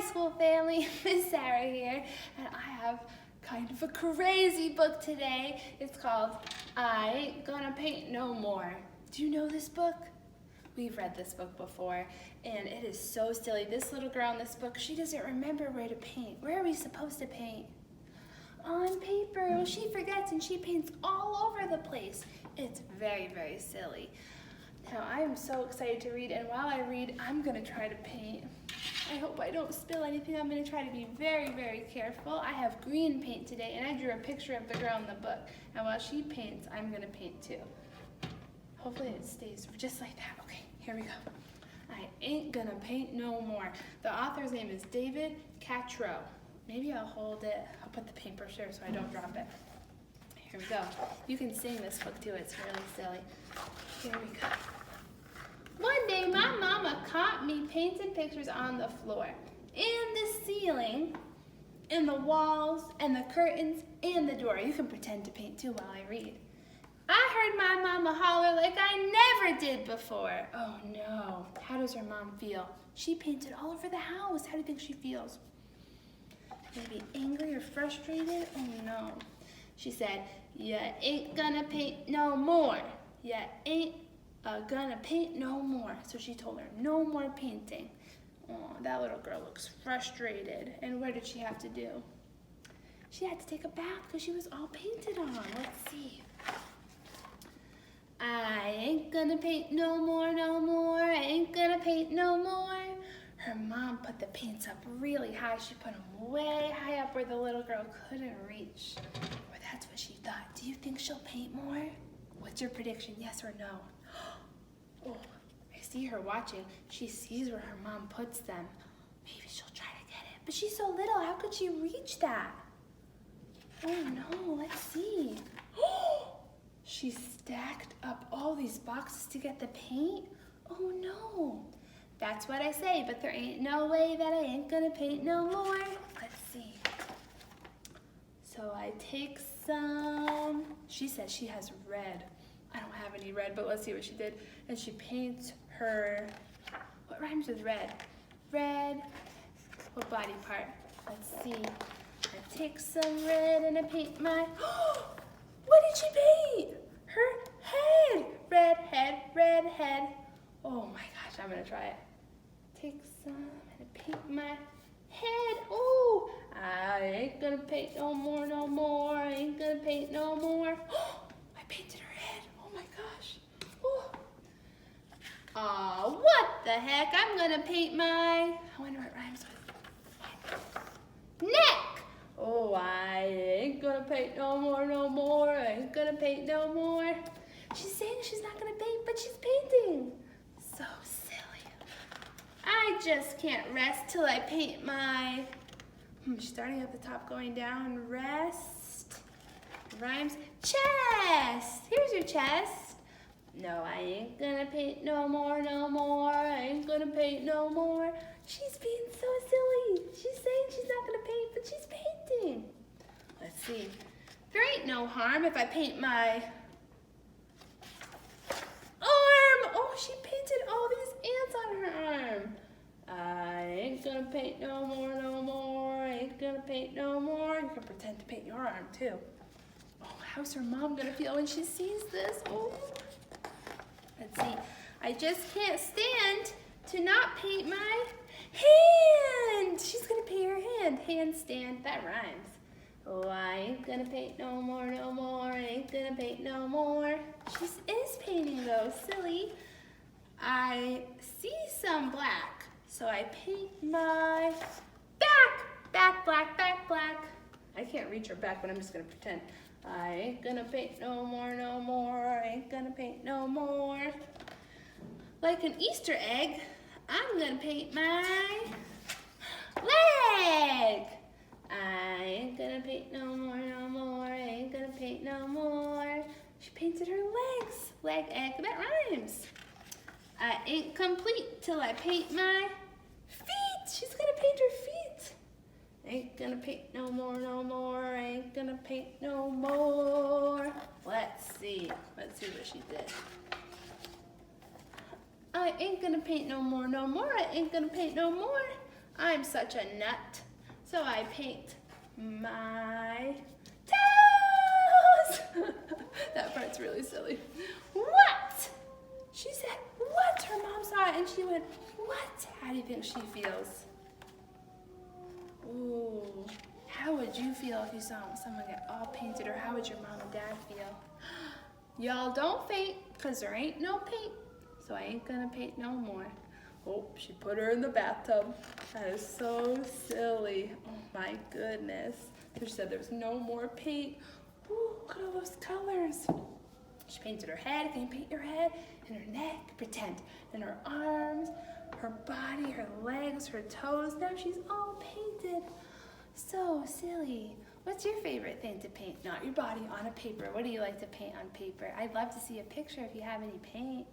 school family, Miss Sarah here, and I have kind of a crazy book today. It's called I Ain't Gonna Paint No More. Do you know this book? We've read this book before, and it is so silly. This little girl in this book, she doesn't remember where to paint. Where are we supposed to paint? On paper. Well, she forgets and she paints all over the place. It's very, very silly. Now, I am so excited to read, and while I read, I'm gonna try to paint. I hope I don't spill anything. I'm gonna try to be very, very careful. I have green paint today, and I drew a picture of the girl in the book. And while she paints, I'm gonna paint too. Hopefully it stays just like that. Okay, here we go. I ain't gonna paint no more. The author's name is David Catrow. Maybe I'll hold it. I'll put the paintbrush there so I don't drop it. Here we go. You can sing this book too. It's really silly. Here we go. One day, my mama caught me painting pictures on the floor, and the ceiling, and the walls, and the curtains, and the door. You can pretend to paint too while I read. I heard my mama holler like I never did before. Oh no. How does her mom feel? She painted all over the house. How do you think she feels? Maybe angry or frustrated? Oh no. She said, "You ain't gonna paint no more. You ain't gonna paint no more." So she told her, no more painting. Oh, that little girl looks frustrated. And what did she have to do? She had to take a bath because she was all painted on. Let's see. I ain't gonna paint no more, no more. I ain't gonna paint no more. Her mom put the paints up really high. She put them way high up where the little girl couldn't reach. Or that's what she thought. Do you think she'll paint more? What's your prediction, yes or no? Oh, I see her watching. She sees where her mom puts them. Maybe she'll try to get it. But she's so little, how could she reach that? Oh no, let's see. She stacked up all these boxes to get the paint? Oh no. That's what I say, but there ain't no way that I ain't gonna paint no more. Let's see. So I take some, she says she has red. I don't have any red, but let's see what she did. And she paints her, what rhymes with red? Red, what body part? Let's see. I take some red and I paint my, what did she paint? Her head. Red head, red head. Oh my gosh, I'm gonna try it. Take some and I paint my head. Oh, I ain't gonna paint no more, no more. I ain't gonna paint no more. I painted her head. Oh my gosh. Oh, what the heck? I'm gonna paint my, I wonder what rhymes with neck. Oh, I ain't gonna paint no more, no more. I ain't gonna paint no more. She's saying she's not gonna paint, but she's painting. So silly. I just can't rest till I paint my, starting at the top, going down, rest, rhymes, chest. Here's your chest. No, I ain't gonna paint no more, no more. I ain't gonna paint no more. She's being so silly. She's saying she's not gonna paint, but she's painting. Let's see. There ain't no harm if I paint my arm. Oh, she painted all these ants on her arm. I ain't gonna paint no more, no more. I ain't gonna paint no more. You can pretend to paint your arm too. Oh, how's her mom gonna feel when she sees this? Oh. Let's see. I just can't stand to not paint my hand. She's gonna paint her hand. Handstand, that rhymes. Oh, I ain't gonna paint no more, no more. I ain't gonna paint no more. She is painting though, silly. I see some black, so I paint my back black, back black. I can't reach her back, but I'm just gonna pretend. I ain't gonna paint no more, no more. I ain't gonna paint no more. Like an Easter egg, I'm gonna paint my leg. I ain't gonna paint no more, no more. I ain't gonna paint no more. She painted her legs. Leg, egg, that rhymes. I ain't complete till I paint my feet. She's gonna paint her feet. Ain't gonna paint no more, no more. I ain't gonna paint no more. Let's see. Let's see what she did. I ain't gonna paint no more, no more. I ain't gonna paint no more. I'm such a nut. So I paint my toes. That part's really silly. What? She said, what? Her mom saw it and she went, what? How do you think she feels? Ooh, how would you feel if you saw someone get all painted, or how would your mom and dad feel? Y'all don't faint, because there ain't no paint, so I ain't gonna paint no more. Oh, she put her in the bathtub. That is so silly. Oh my goodness. She said there's no more paint. Ooh, look at all those colors. She painted her head. Can you paint your head? And her neck, pretend. And her arms, her body, her legs, her toes. Now she's all painted. So silly. What's your favorite thing to paint? Not your body, on a paper. What do you like to paint on paper? I'd love to see a picture if you have any paint.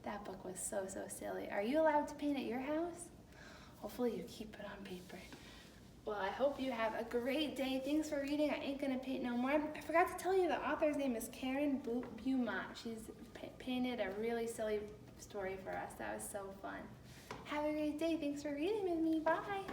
That book was so silly. Are you allowed to paint at your house? Hopefully you keep it on paper. Well, I hope you have a great day. Thanks for reading. I Ain't Gonna Paint No More. I forgot to tell you the author's name is Karen Beaumont. She's painted a really silly story for us. That was so fun. Have a great day. Thanks for reading with me. Bye.